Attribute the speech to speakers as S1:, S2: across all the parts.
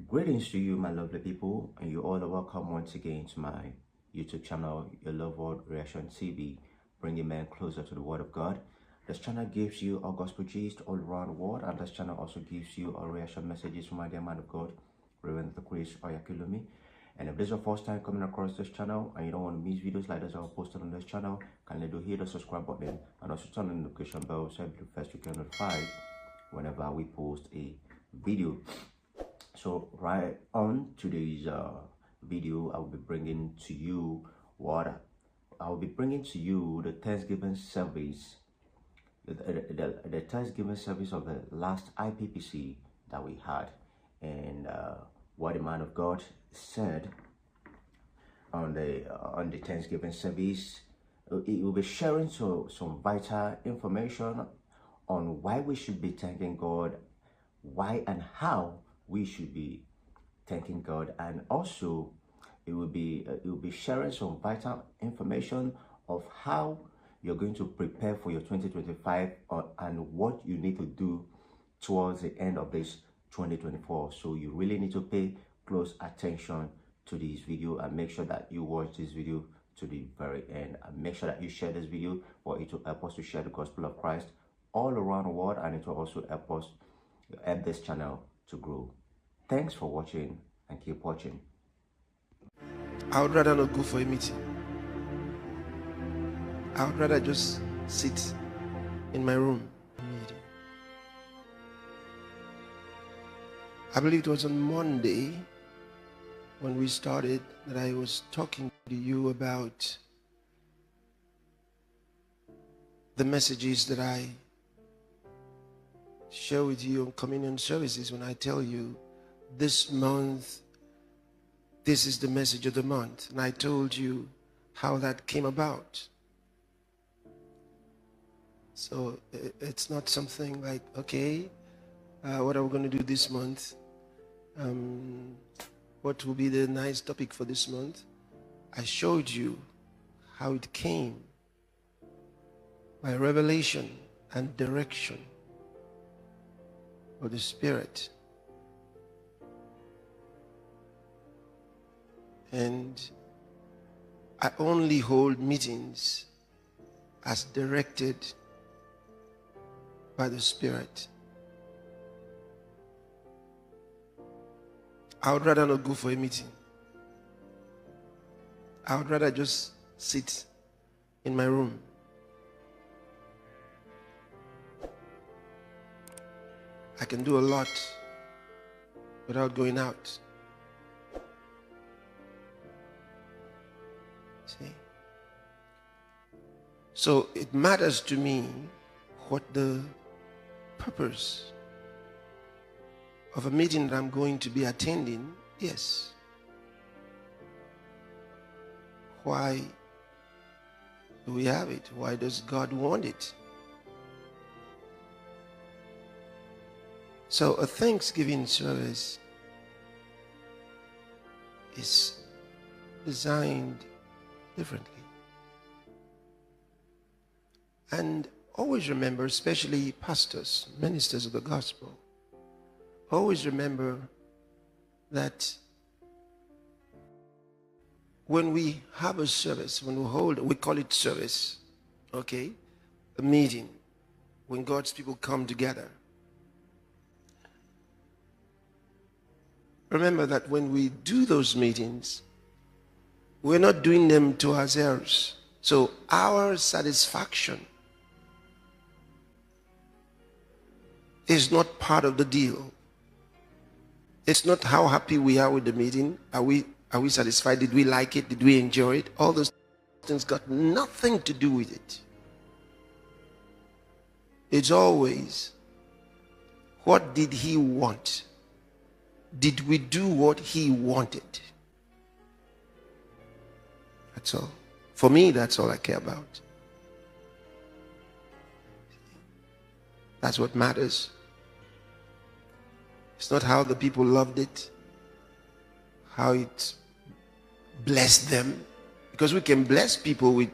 S1: Greetings to you, my lovely people, and you all are welcome once again to my YouTube channel, Your Love World Reaction TV, bringing men closer to the Word of God. This channel gives you a gospel gist all around the world, and this channel also gives you a reaction messages from my dear man of God, Reverend the Chris Oyakhilome. And if this is your first time coming across this channel and you don't want to miss videos like this I will post on this channel, kindly do hit the subscribe button and also turn on the notification bell so you'll be the first to get notified whenever we post a video. So right on today's video, I will be bringing to you the Thanksgiving service, the Thanksgiving service of the last Ippc that we had, and what the man of God said on the Thanksgiving service. It will be sharing some vital information on why we should be thanking God, why and how we should be thanking God, and also it will be sharing some vital information of how you're going to prepare for your 2025 and what you need to do towards the end of this 2024. So you really need to pay close attention to this video and make sure that you watch this video to the very end, and make sure that you share this video for it to help us to share the gospel of Christ all around the world, and it will also help this channel to grow. Thanks for watching and keep watching.
S2: I would rather not go for a meeting. I would rather just sit in my room. I believe it was on Monday when we started that I was talking to you about the messages that I share with you on communion services, when I tell you this month, this is the message of the month. And I told you how that came about. So it's not something like, okay, what are we going to do this month? What will be the nice topic for this month? I showed you how it came by revelation and direction of the Spirit. And I only hold meetings as directed by the Spirit. I would rather not go for a meeting. I would rather just sit in my room. I can do a lot without going out. See? So it matters to me what the purpose of a meeting that I'm going to be attending. Yes. Why do we have it? Why does God want it? So a Thanksgiving service is designed differently. And always remember, especially pastors, ministers of the gospel, always remember that when we have a service, we call it service, okay? A meeting, when God's people come together. Remember that when we do those meetings, we're not doing them to ourselves. So our satisfaction is not part of the deal. It's not how happy we are with the meeting. Are we satisfied? Did we like it? Did we enjoy it? All those things got nothing to do with it. It's always, what did he want? Did we do what he wanted? That's all. For me, that's all I care about. That's what matters. It's not how the people loved it, how it blessed them, because we can bless people with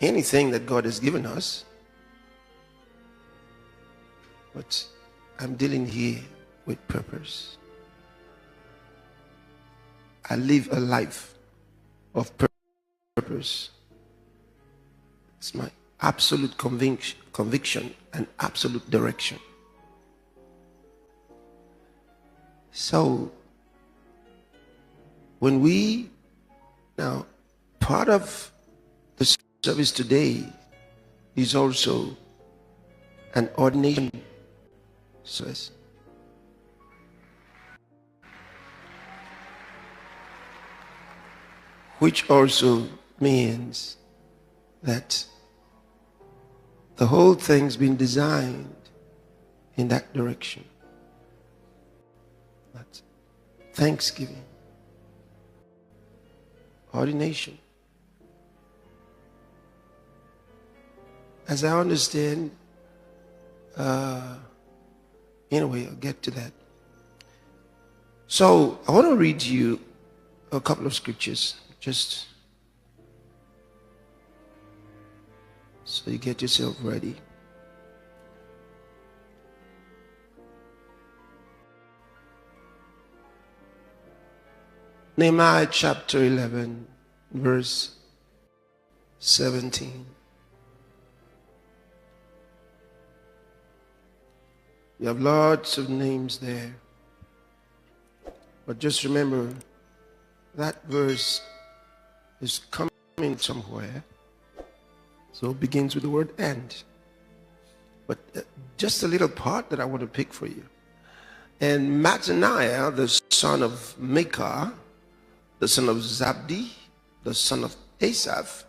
S2: anything that God has given us. But I'm dealing here with purpose. I live a life of purpose. It's my absolute conviction and absolute direction. So, when we, now, part of the service today is also an ordination service. Which also means that the whole thing's been designed in that direction. That's thanksgiving, ordination. As I understand, anyway, I'll get to that. So I want to read you a couple of scriptures, just so you get yourself ready. Nehemiah chapter 11, verse 17. You have lots of names there. But just remember, that verse is coming somewhere. So it begins with the word "and." But just a little part that I want to pick for you. And Mattaniah, the son of Micah, the son of Zabdi, the son of Asaph,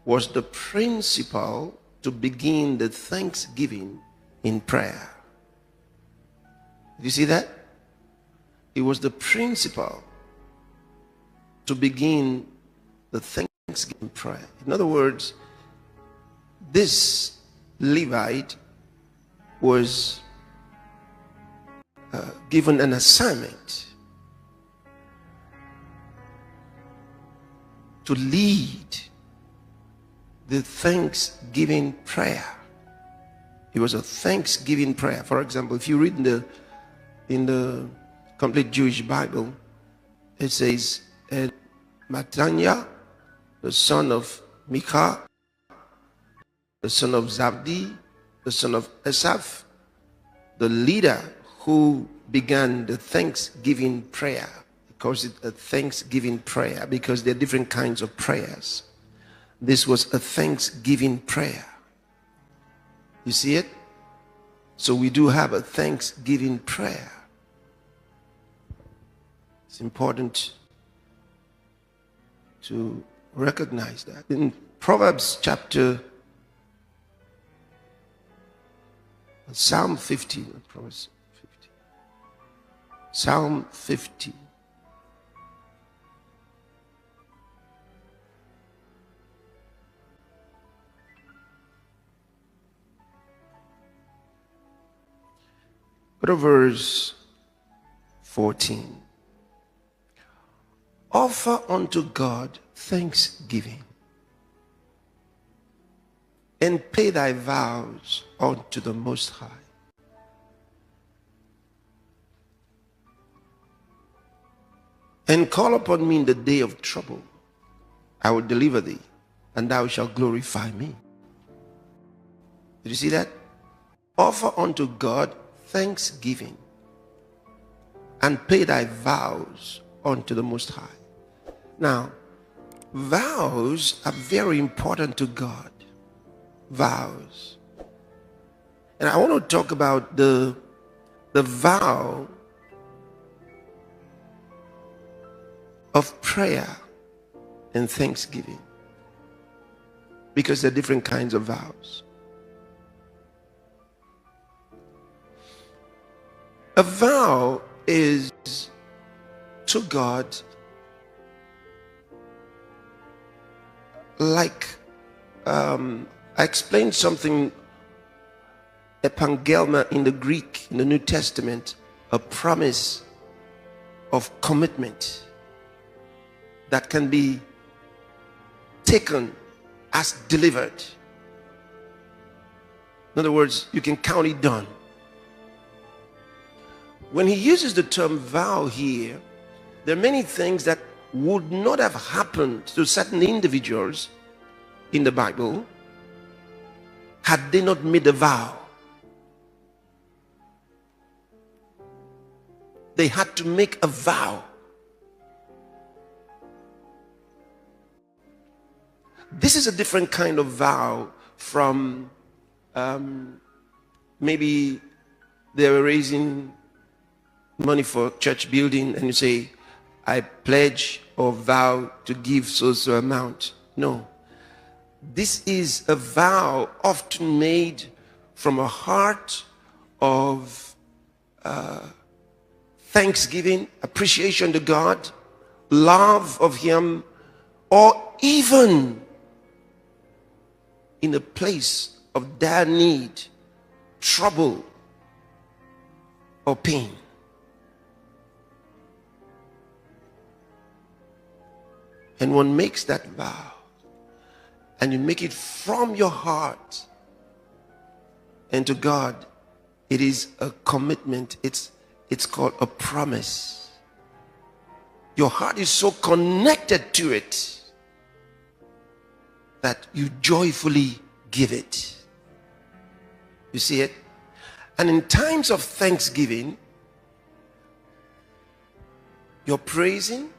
S2: was the principal to begin the thanksgiving in prayer. Did you see that? He was the principal to begin the thanksgiving prayer. In other words, this Levite was given an assignment to lead the thanksgiving prayer. It was a thanksgiving prayer. For example, if you read in the complete Jewish Bible, it says, Mattaniah, the son of Micah, the son of Zabdi, the son of Asaph, the leader who began the thanksgiving prayer. He calls it a thanksgiving prayer because there are different kinds of prayers. This was a thanksgiving prayer. You see it? So we do have a thanksgiving prayer. It's important to recognize that. In Proverbs chapter Psalm 50, Proverbs 50. Psalm 50. Go to verse 14. Offer unto God thanksgiving, and pay thy vows unto the Most High. And call upon me in the day of trouble. I will deliver thee, and thou shalt glorify me. Did you see that? Offer unto God thanksgiving, and pay thy vows unto the Most High. Now, vows are very important to God. Vows. And I want to talk about the vow of prayer and thanksgiving, because there are different kinds of vows. A vow is to God like, I explained something, epangelma in the Greek, in the New Testament, a promise of commitment that can be taken as delivered. In other words, you can count it done. When he uses the term vow here, There are many things that would not have happened to certain individuals in the Bible had they not made a vow. They had to make a vow. This is a different kind of vow from maybe they were raising money for church building and you say, I pledge or vow to give so amount. No. This is a vow often made from a heart of thanksgiving, appreciation to God, love of Him, or even in a place of dire need, trouble, or pain. And one makes that vow, and you make it from your heart, and to God, it is a commitment. It's called a promise. Your heart is so connected to it that you joyfully give it. You see it? And in times of thanksgiving, you're praising.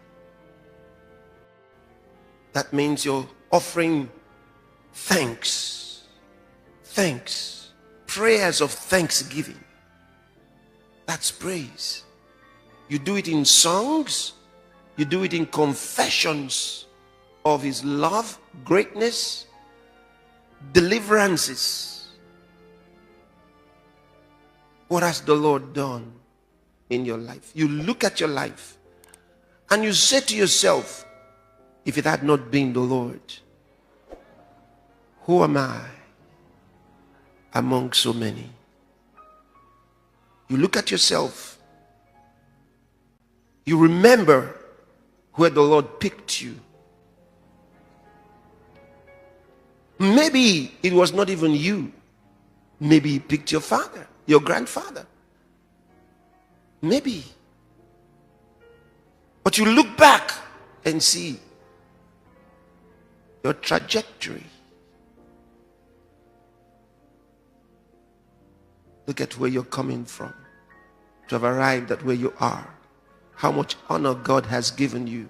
S2: That means you're offering thanks. Thanks. Prayers of thanksgiving. That's praise. You do it in songs. You do it in confessions of His love, greatness, deliverances. What has the Lord done in your life? You look at your life and you say to yourself, if it had not been the Lord, who am I among so many? You look at yourself. You remember where the Lord picked you. Maybe it was not even you. Maybe He picked your father, your grandfather. Maybe. But you look back and see your trajectory. Look at where you're coming from to have arrived at where you are. How much honor God has given you.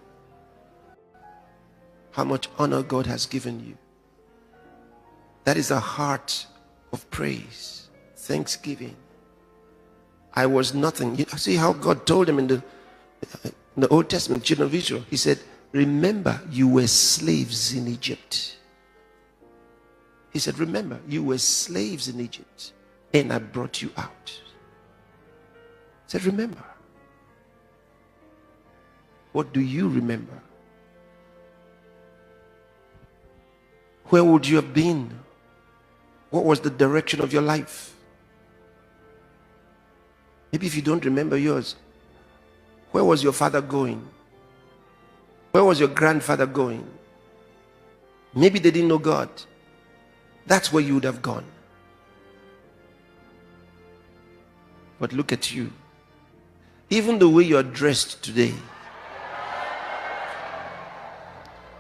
S2: How much honor God has given you. That is a heart of praise, thanksgiving. I was nothing. You see how God told him in the Old Testament, children of Israel. He said, remember, you were slaves in Egypt. He said, remember, you were slaves in Egypt, and I brought you out. He said, remember. What do you remember? Where would you have been? What was the direction of your life? Maybe if you don't remember yours, where was your father going? Where was your grandfather going? Maybe they didn't know God. That's where you would have gone. But look at you. Even the way you are dressed today,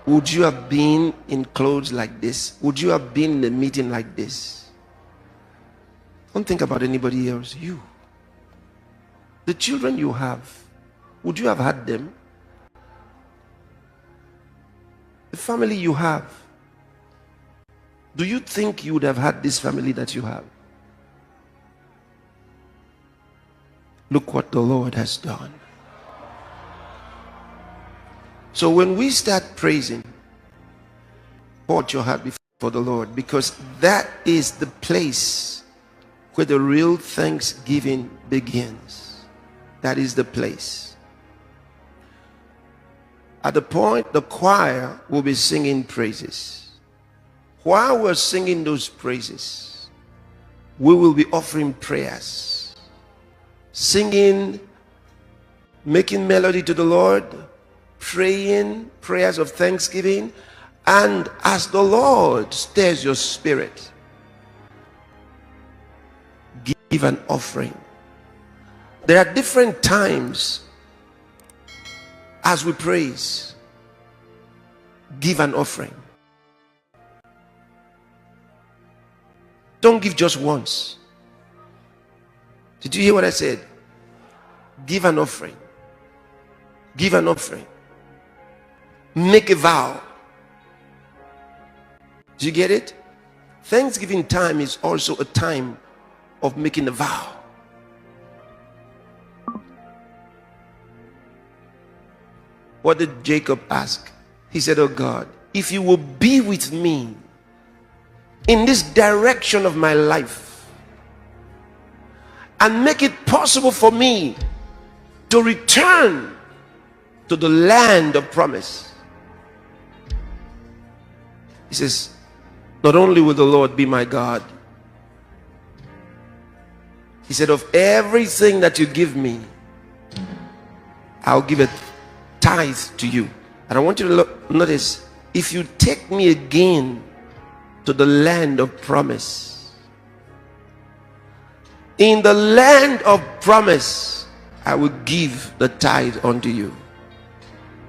S2: would you have been in clothes like this? Would you have been in a meeting like this? Don't think about anybody else. You. The children you have, would you have had them? The family you have, do you think you would have had this family that you have? Look what the Lord has done. So when we start praising, pour your heart before the Lord, because that is the place where the real thanksgiving begins. That is the place. At the point, the choir will be singing praises. While we're singing those praises, we will be offering prayers, singing, making melody to the Lord, praying prayers of thanksgiving, and as the Lord stirs your spirit, give an offering. There are different times as we praise, give an offering. Don't give just once. Did you hear what I said? Give an offering. Give an offering. Make a vow. Do you get it? Thanksgiving time is also a time of making a vow. What did Jacob ask? He said, oh God, if you will be with me in this direction of my life and make it possible for me to return to the land of promise. He says, not only will the Lord be my God, he said, of everything that you give me, I'll give a tithe to you. And I want you to notice, if you take me again to the land of promise, in the land of promise, I will give the tithe unto you.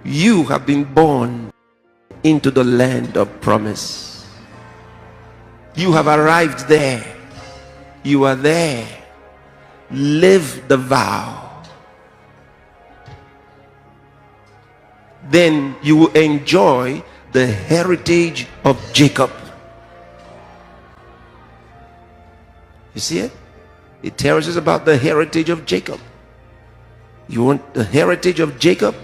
S2: You have been born into the land of promise. You have arrived there. You are there. Live the vow. Then you will enjoy the heritage of Jacob. You see it? It tells us about the heritage of Jacob. You want the heritage of Jacob?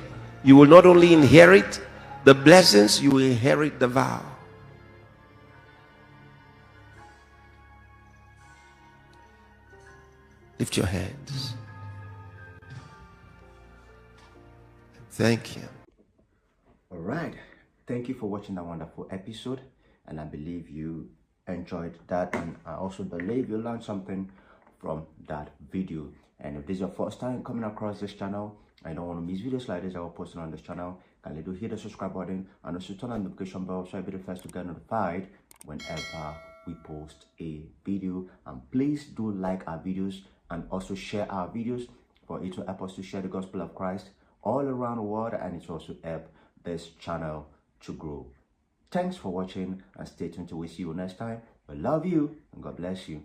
S2: You will not only inherit the blessings, you will inherit the vow. Lift your hands. Thank you.
S1: All right. Thank you for watching that wonderful episode. And I believe you enjoyed that. And I also believe you learned something from that video. And if this is your first time coming across this channel, I don't want to miss videos like this I will post on this channel. Kindly do hit the subscribe button and also turn on the notification bell so you'll be the first to get notified whenever we post a video. And please do like our videos and also share our videos, for it will help us to share the gospel of Christ all around the world, and it will also help this channel to grow. Thanks for watching and stay tuned till we see you next time. We love you and God bless you.